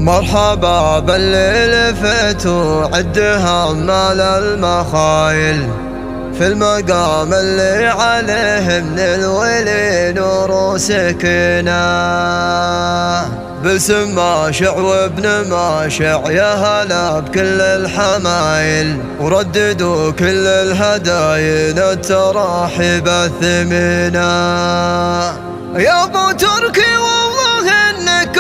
مرحبا باللي لفت وعدها مال المخايل، في المقام اللي عليه من الولي نور وسكينة. باسم ماشع وابن ماشع يا هلا بكل الحمايل، ورددوا كل الهداين التراحيب الثمينة. يا ابو تركي والله انك